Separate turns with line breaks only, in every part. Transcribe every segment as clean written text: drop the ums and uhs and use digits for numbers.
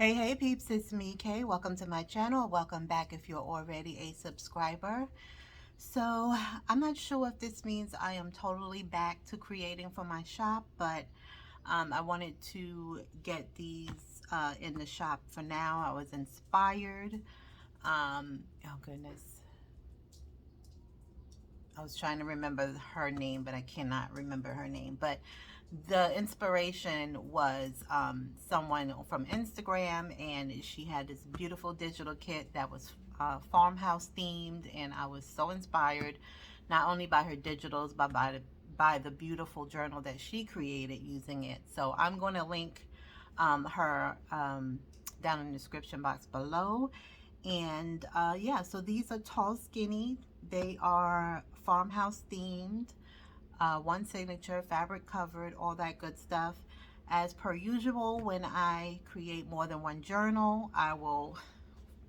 Hey peeps, it's me Kay. Welcome to my channel. Welcome back if you're already a subscriber. So I'm not sure if this means I am totally back to creating for my shop, but I wanted to get these in the shop for now. I was inspired. Oh goodness. I was trying to remember her name, but I cannot remember her name. But the inspiration was someone from Instagram, and she had this beautiful digital kit that was farmhouse themed, and I was so inspired, not only by her digitals, but by the beautiful journal that she created using it. So I'm going to link her down in the description box below. And yeah, so these are tall skinny. They are farmhouse themed, one signature, fabric covered, all that good stuff. As per usual, when I create more than one journal, I will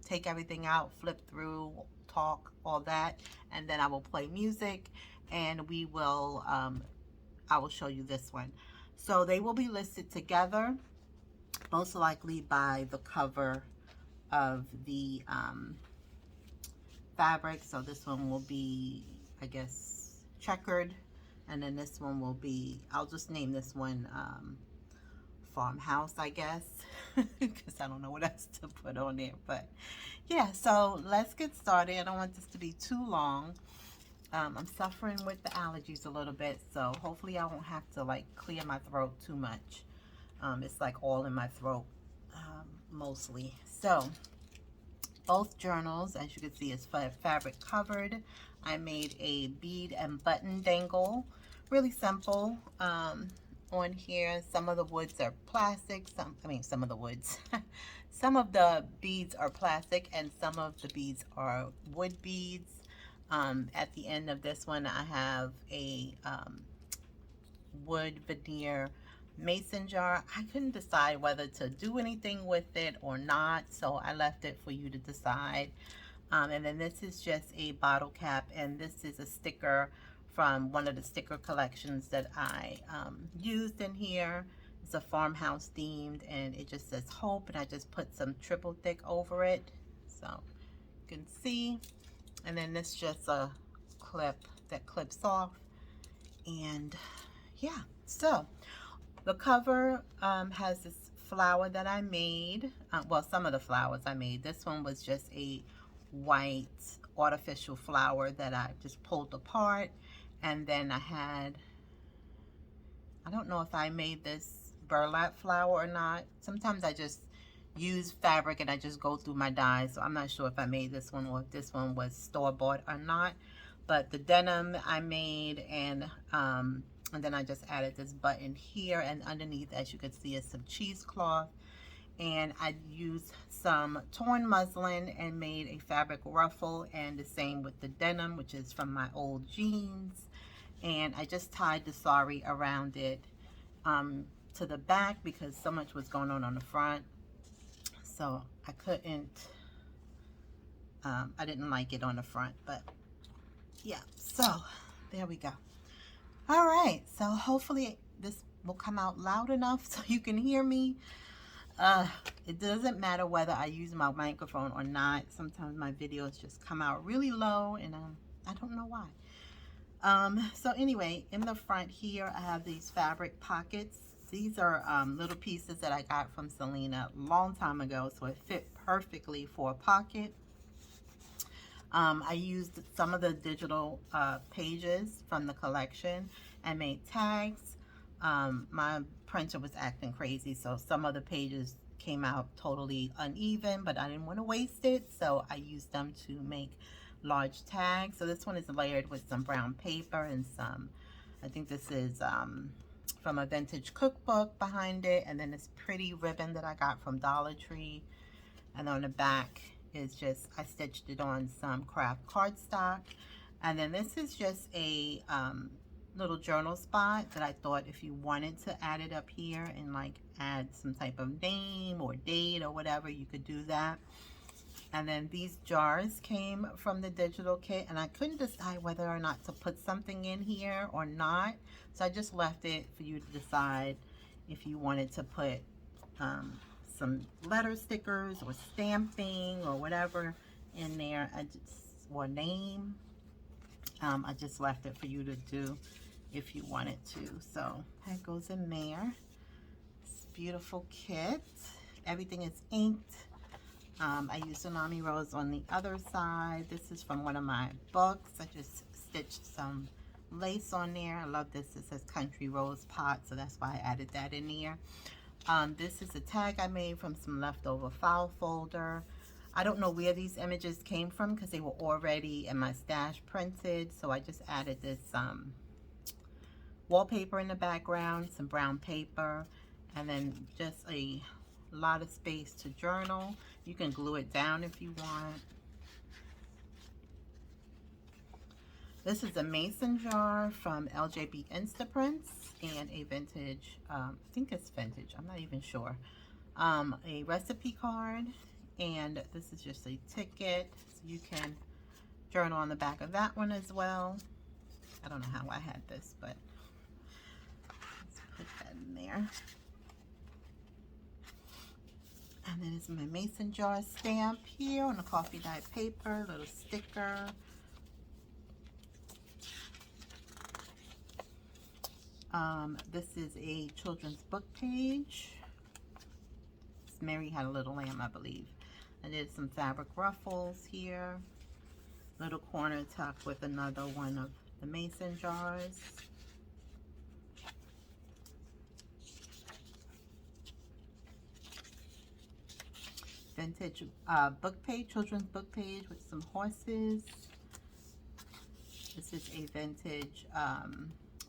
take everything out, flip through, talk, all that, and then I will play music, and we will I will show you this one. So they will be listed together, most likely by the cover of the fabric. So this one will be, I guess, checkered, and then this one will be, I'll just name this one Farmhouse, I guess, because I don't know what else to put on there. But yeah, so let's get started. I don't want this to be too long. I'm suffering with the allergies a little bit, so hopefully I won't have to like clear my throat too much. It's like all in my throat mostly. So both journals, as you can see, is fabric covered. I made a bead and button dangle, really simple. On here, some of the woods are plastic, some of the woods some of the beads are plastic and some of the beads are wood beads. At the end of this one, I have a wood veneer mason jar. I couldn't decide whether to do anything with it or not, so I left it for you to decide. And then this is just a bottle cap, and this is a sticker from one of the sticker collections that I used in here. It's a farmhouse themed, and it just says hope, and I just put some triple thick over it, so you can see. And then this just a clip that clips off. And yeah, so the cover has this flower that I made. Well, some of the flowers I made. This one was just a white artificial flower that I just pulled apart. And then I had, I don't know if I made this burlap flower or not. Sometimes I just use fabric and I just go through my dyes. So I'm not sure if I made this one or if this one was store-bought or not. But the denim I made, and then I just added this button here, and underneath, as you can see, is some cheesecloth. And I used some torn muslin and made a fabric ruffle, and the same with the denim, which is from my old jeans. And I just tied the sari around it to the back because so much was going on the front. So I couldn't, I didn't like it on the front, but yeah, so there we go. All right, so hopefully this will come out loud enough so you can hear me. It doesn't matter whether I use my microphone or not. Sometimes my videos just come out really low, and I don't know why. So anyway, in the front here, I have these fabric pockets. These are little pieces that I got from Selena a long time ago, so it fit perfectly for a pocket. I used some of the digital pages from the collection and made tags. My printer was acting crazy, so some of the pages came out totally uneven, but I didn't want to waste it, so I used them to make large tags. So this one is layered with some brown paper and some, I think this is from a vintage cookbook behind it, and then this pretty ribbon that I got from Dollar Tree. And on the back is just, I stitched it on some craft cardstock. And then this is just a little journal spot that I thought if you wanted to add it up here and like add some type of name or date or whatever, you could do that. And then these jars came from the digital kit, and I couldn't decide whether or not to put something in here or not. So I just left it for you to decide if you wanted to put some letter stickers or stamping or whatever in there, or name. I just left it for you to do if you wanted to. So that goes in there. It's a beautiful kit. Everything is inked. I used Tsunami Rose on the other side. This is from one of my books. I just stitched some lace on there. I love this. It says Country Rose Pot, so that's why I added that in there. This is a tag I made from some leftover file folder. I don't know where these images came from because they were already in my stash printed, so I just added this wallpaper in the background, some brown paper, and then just a lot of space to journal. You can glue it down if you want. This is a mason jar from LJB Instaprints and a vintage, I think it's vintage, I'm not even sure. A recipe card, and this is just a ticket, so you can journal on the back of that one as well. I don't know how I had this, but let's put that in there. And then it's my mason jar stamp here on a coffee dyed paper, little sticker. This is a children's book page. It's Mary Had a Little Lamb, I believe. I did some fabric ruffles here. Little corner tuck with another one of the mason jars. Vintage book page, children's book page with some horses. This is a vintage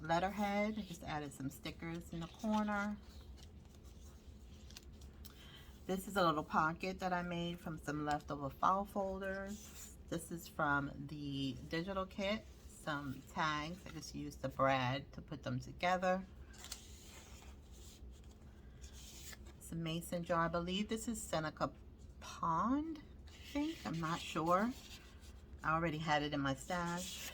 letterhead. I just added some stickers in the corner. This is a little pocket that I made from some leftover file folders. This is from the digital kit. Some tags. I just used the brad to put them together. It's a mason jar. I believe this is Seneca Pond, I think. I'm not sure. I already had it in my stash.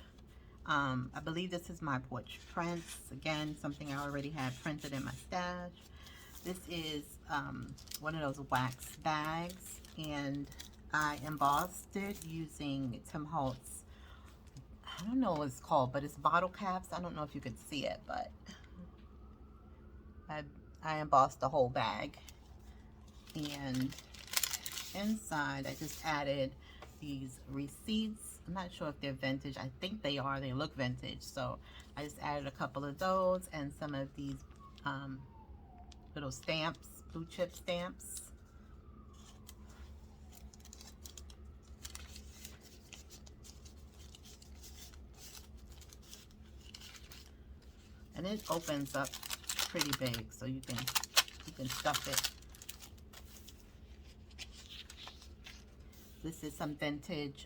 I believe this is my porch prints. Again, something I already had printed in my stash. This is one of those wax bags, and I embossed it using Tim Holtz. I don't know what it's called, but it's bottle caps. I don't know if you could see it, but I embossed the whole bag. And inside, I just added these receipts. I'm not sure if they're vintage. I think they are. They look vintage. So I just added a couple of those and some of these little stamps, blue chip stamps. And it opens up pretty big, so you can stuff it. This is some vintage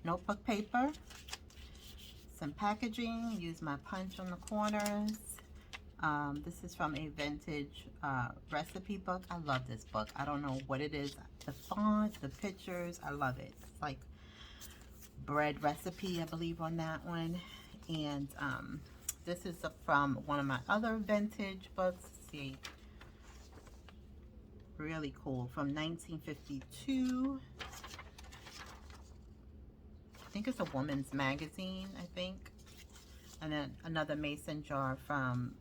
notebook paper, some packaging. Use my punch on the corners. This is from a vintage recipe book. I love this book. I don't know what it is. The font, the pictures, I love it. It's like bread recipe, I believe, on that one. And this is from one of my other vintage books. Let's see. Really cool. From 1952. I think it's a woman's magazine, I think. And then another mason jar from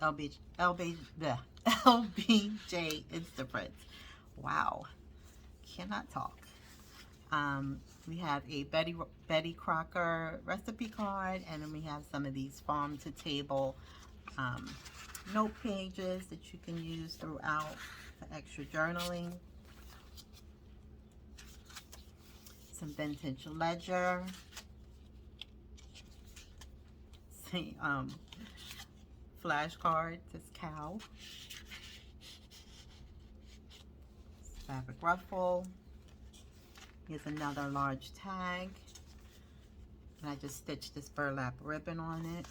LBJ Instaprints. Wow. Cannot talk. We have a Betty Crocker recipe card, and then we have some of these farm to table note pages that you can use throughout for extra journaling. Some vintage ledger. See, flashcard, this cow. Fabric ruffle. Here's another large tag. And I just stitched this burlap ribbon on it.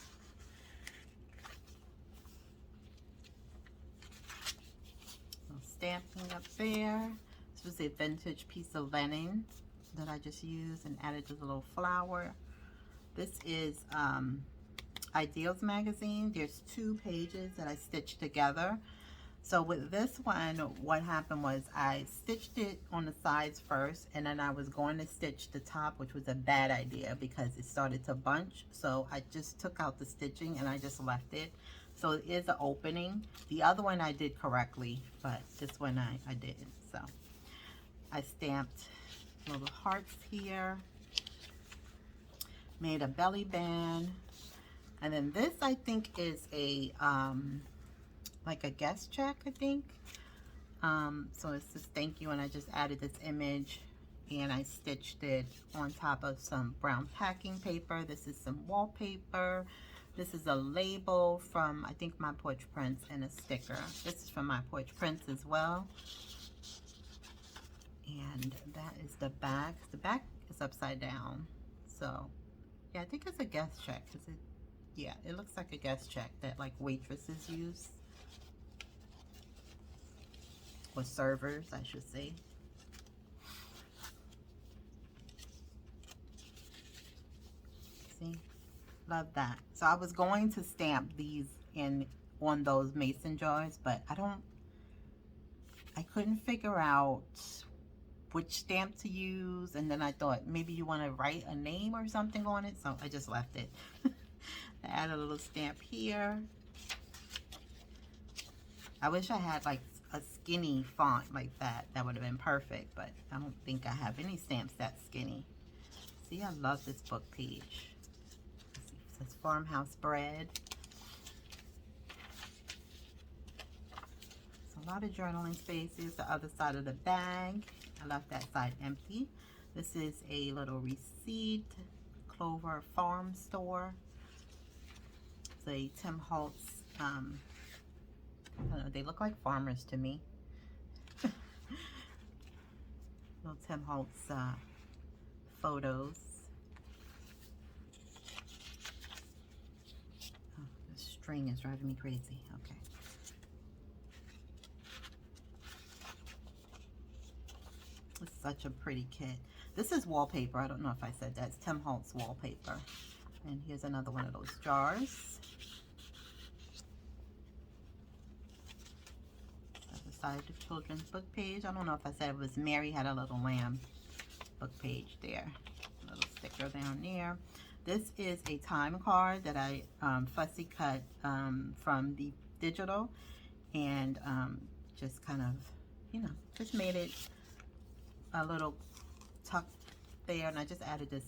Stamping up there. This was a vintage piece of linen that I just used and added just a little flower. This is Ideals magazine. There's 2 pages that I stitched together. So with this one, what happened was I stitched it on the sides first, and then I was going to stitch the top, which was a bad idea because it started to bunch. So I just took out the stitching and I just left it. So it is an opening. The other one I did correctly, but this one I didn't. So I stamped little hearts here, made a belly band, and then this I think is a like a guest check, I think. So it says thank you, and I just added this image and I stitched it on top of some brown packing paper. This is some wallpaper. This is a label from, I think, My Porch Prints, and a sticker. This is from My Porch Prints as well. And that is the back. The back is upside down. So, yeah, I think it's a guest check. Yeah, it looks like a guest check that like waitresses use. Or servers, I should say. See? Love that. So I was going to stamp these on those mason jars, but I couldn't figure out which stamp to use, and then I thought maybe you want to write a name or something on it, so I just left it. I added a little stamp here. I wish I had like a skinny font like that. That would have been perfect, but I don't think I have any stamps that skinny. See, I love this book page. It says Farmhouse Bread. So a lot of journaling spaces. The other side of the bag, I left that side empty. This is a little receipt, Clover Farm Store. It's a Tim Holtz, I don't know, they look like farmers to me. Little Tim Holtz photos. Oh, the string is driving me crazy. Okay. It's such a pretty kit. This is wallpaper. I don't know if I said that. It's Tim Holtz wallpaper. And here's another one of those jars. Side of the children's book page. I don't know if I said it was Mary Had a Little Lamb book page there. A little sticker down there. This is a time card that I fussy cut from the digital, and just kind of, you know, just made it a little tuck there, and I just added this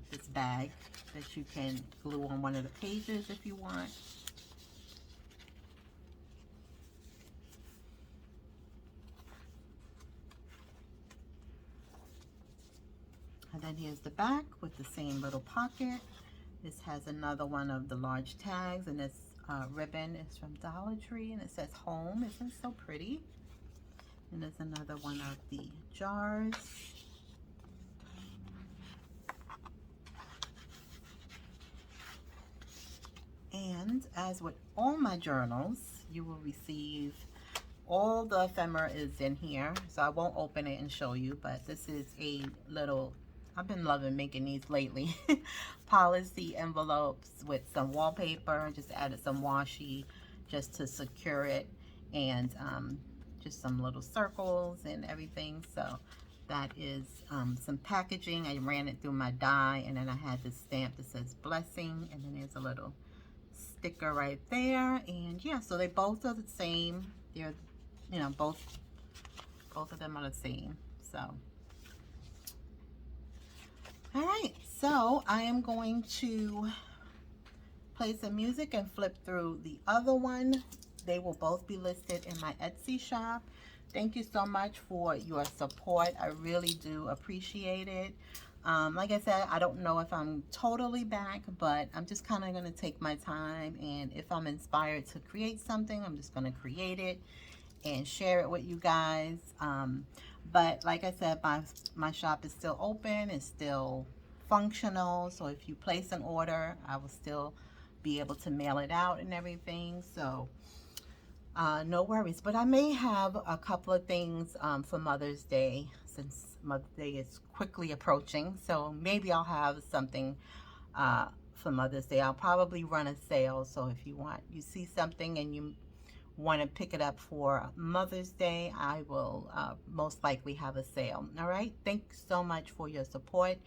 this bag that you can glue on one of the pages if you want. And then here's the back with the same little pocket. This has another one of the large tags, and this ribbon is from Dollar Tree, and it says home. Isn't it so pretty? And there's another one of the jars. And as with all my journals, you will receive all the ephemera is in here, so I won't open it and show you, but this is a little, I've been loving making these lately. Policy envelopes with some wallpaper. Just added some washi just to secure it, and just some little circles and everything. So that is some packaging. I ran it through my die, and then I had this stamp that says blessing, and then there's a little sticker right there. And yeah, so they both are the same. They're, you know, both of them are the same. So all right, so I am going to play some music and flip through the other one. They will both be listed in my Etsy shop. Thank you so much for your support. I really do appreciate it. Like I said, I don't know if I'm totally back, but I'm just kind of going to take my time, and if I'm inspired to create something, I'm just going to create it and share it with you guys. But like I said, my shop is still open. It's still functional. So if you place an order, I will still be able to mail it out and everything. So no worries. But I may have a couple of things for Mother's Day, since Mother's Day is quickly approaching. So maybe I'll have something for Mother's Day. I'll probably run a sale. So if you see something and you want to pick it up for Mother's Day, I will most likely have a sale. All right, thanks so much for your support.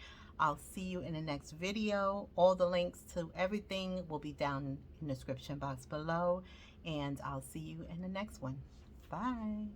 I'll see you in the next video. All the links to everything will be down in the description box below, and I'll see you in the next one. Bye.